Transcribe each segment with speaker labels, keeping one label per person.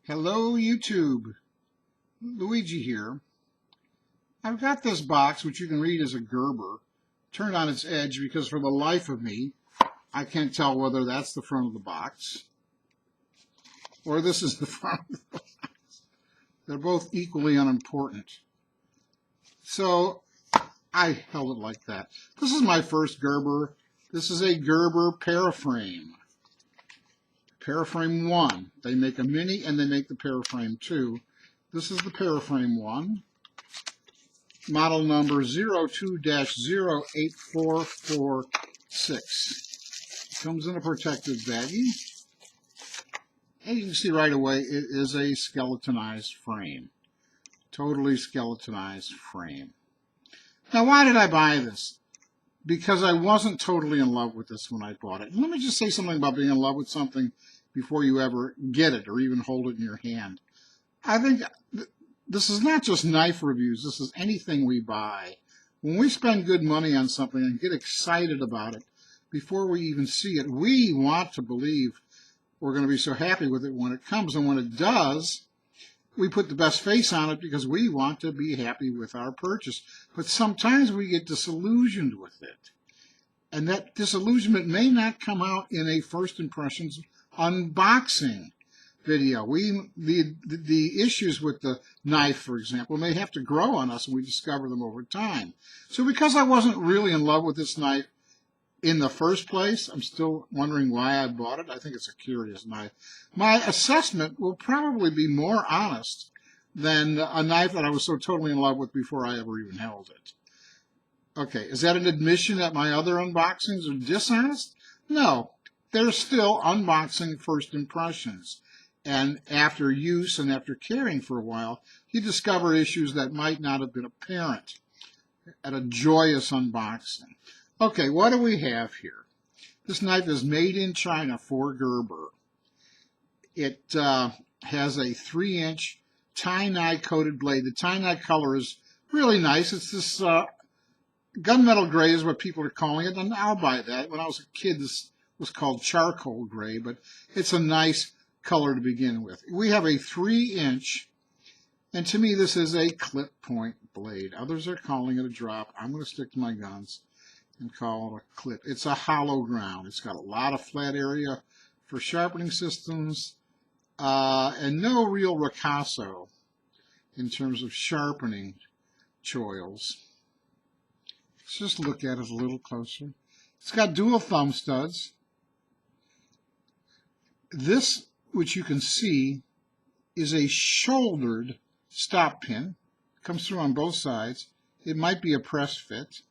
Speaker 1: Hello YouTube, Luigi here. I've got this box, which you can read as a Gerber, turned on its edge because for the life of me, I can't tell whether that's the front of the box or this is the front of the box. They're both equally unimportant. So I held it like that. This is my first Gerber. This is a Gerber Paraframe. Paraframe 1. They make a mini and they make the Paraframe 2. This is the Paraframe 1. Model number 02-084446. Comes in a protective baggie. And you can see right away it is a skeletonized frame. Totally skeletonized frame. Now why did I buy this? Because I wasn't totally in love with this when I bought it. And let me just say something about being in love with something before you ever get it or even hold it in your hand. I think this is not just knife reviews. This is anything we buy. When we spend good money on something and get excited about it before we even see it, we want to believe we're going to be so happy with it when it comes. And when it does, we put the best face on it because we want to be happy with our purchase. But sometimes we get disillusioned with it. And that disillusionment may not come out in a first impressions unboxing video. The issues with the knife, for example, may have to grow on us and we discover them over time. So because I wasn't really in love with this knife in the first place, I'm still wondering why I bought it. I think it's a curious knife. My assessment will probably be more honest than a knife that I was so totally in love with before I ever even held it. Okay, is that an admission that my other unboxings are dishonest? No, they're still unboxing first impressions. And after use and after caring for a while, you discover issues that might not have been apparent at a joyous unboxing. Okay, what do we have here? This knife is made in China for Gerber. It has a 3-inch tie-dye coated blade. The tie-dye color is really nice. It's this gunmetal gray is what people are calling it, and I'll buy that. When I was a kid, this was called charcoal gray, but it's a nice color to begin with. We have a 3-inch, and to me this is a clip point blade. Others are calling it a drop. I'm going to stick to my guns and call it a clip. It's a hollow ground. It's got a lot of flat area for sharpening systems and no real ricasso in terms of sharpening choils. Let's just look at it a little closer. It's got dual thumb studs. This, which you can see, is a shouldered stop pin. It comes through on both sides. It might be a press fit.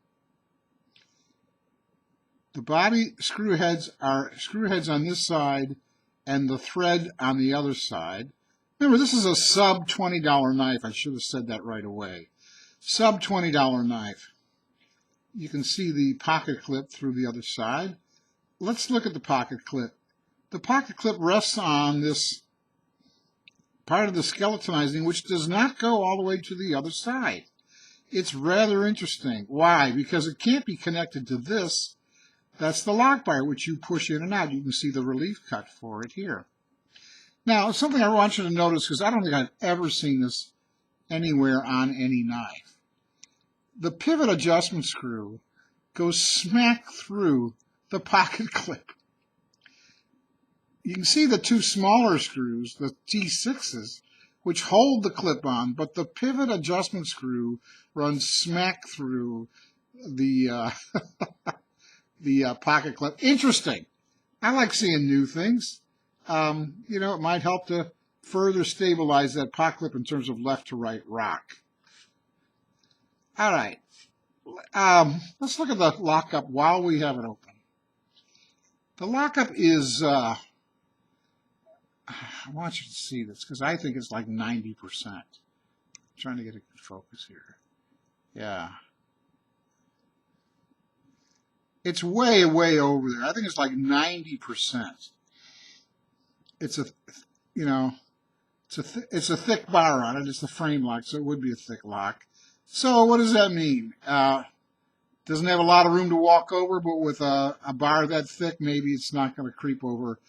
Speaker 1: The body screw heads are screw heads on this side and the thread on the other side. Remember, this is a sub $20 knife. I should have said that right away. Sub $20 knife. You can see the pocket clip through the other side. Let's look at the pocket clip. The pocket clip rests on this part of the skeletonizing, which does not go all the way to the other side. It's rather interesting. Why? Because it can't be connected to this. That's the lock bar, which you push in and out. You can see the relief cut for it here. Now, something I want you to notice, because I don't think I've ever seen this anywhere on any knife. The pivot adjustment screw goes smack through the pocket clip. You can see the two smaller screws, the T6s, which hold the clip on, but the pivot adjustment screw runs smack through the pocket clip. Interesting. I like seeing new things. You know, it might help to further stabilize that pocket clip in terms of left to right rock. All right. Let's look at the lockup while we have it open. The lockup is, I want you to see this because I think it's like 90%. I'm trying to get a good focus here. Yeah. It's way, way over there. I think it's like 90%. It's a, you know, it's a thick bar on it. It's the frame lock, so it would be a thick lock. So what does that mean? Doesn't have a lot of room to walk over, but with a bar that thick, maybe it's not going to creep over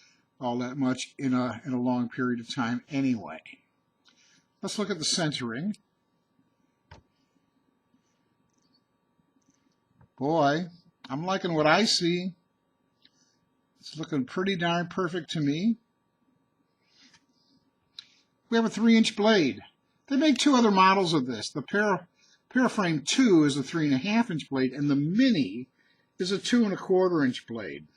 Speaker 1: all that much in a long period of time anyway. Let's look at the centering. Boy, I'm liking what I see. It's looking pretty darn perfect to me. We have a 3-inch blade. They make 2 other models of this. The Paraframe 2 is a 3.5-inch blade, and the Mini is a 2.25-inch blade.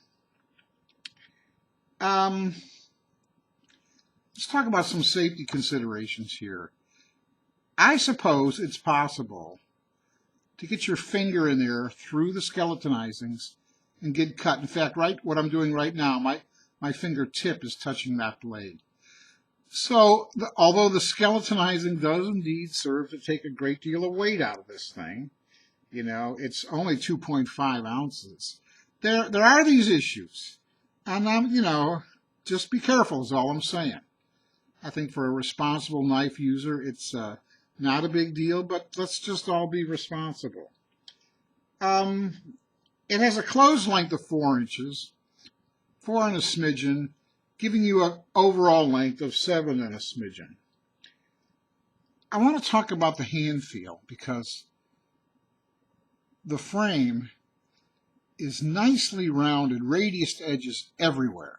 Speaker 1: Let's talk about some safety considerations here. I suppose it's possible to get your finger in there through the skeletonizings and get cut. In fact, what I'm doing right now, my fingertip is touching that blade. So, although the skeletonizing does indeed serve to take a great deal of weight out of this thing, you know, it's only 2.5 ounces. There are these issues. And you know, just be careful is all I'm saying. I think for a responsible knife user, it's not a big deal, but let's just all be responsible. It has a closed length of 4 inches, 4 and a smidgen, giving you an overall length of 7 and a smidgen. I want to talk about the hand feel because the frame is nicely rounded, radiused edges everywhere.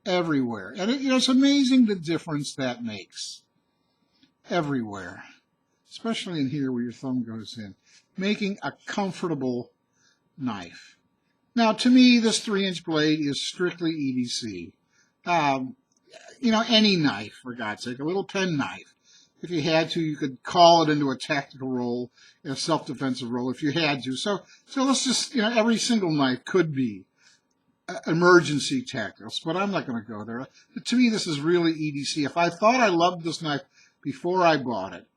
Speaker 1: Everywhere. And it's amazing the difference that makes. Everywhere. Especially in here where your thumb goes in. Making a comfortable knife. Now, to me, this 3-inch blade is strictly EDC. You know, any knife, for God's sake, a little pen knife. If you had to, you could call it into a tactical role, a self-defensive role, if you had to. So let's just, you know, every single knife could be emergency tactics, but I'm not going to go there. To me, this is really EDC. If I thought I loved this knife before I bought it,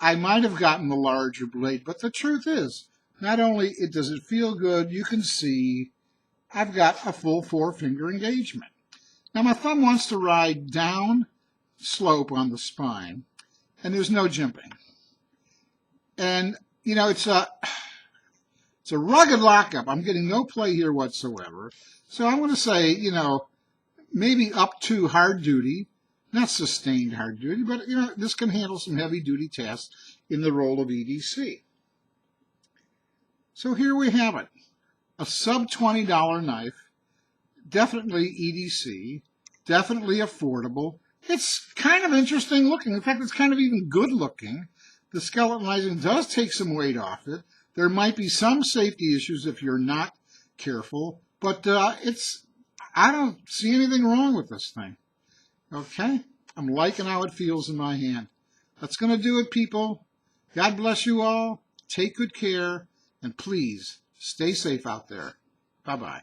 Speaker 1: I might have gotten the larger blade. But the truth is, not only does it feel good, you can see I've got a full 4-finger engagement. Now, my thumb wants to ride down slope on the spine, and there's no jimping. And, you know, it's a rugged lockup. I'm getting no play here whatsoever. So I'm going to say, you know, maybe up to hard duty, not sustained hard duty, but, you know, this can handle some heavy duty tasks in the role of EDC. So here we have it. A sub $20 knife, definitely EDC, definitely affordable. It's kind of interesting looking. In fact, it's kind of even good looking. The skeletonizing does take some weight off it. There might be some safety issues if you're not careful, but I don't see anything wrong with this thing. Okay? I'm liking how it feels in my hand. That's going to do it, people. God bless you all. Take good care, and please stay safe out there. Bye-bye.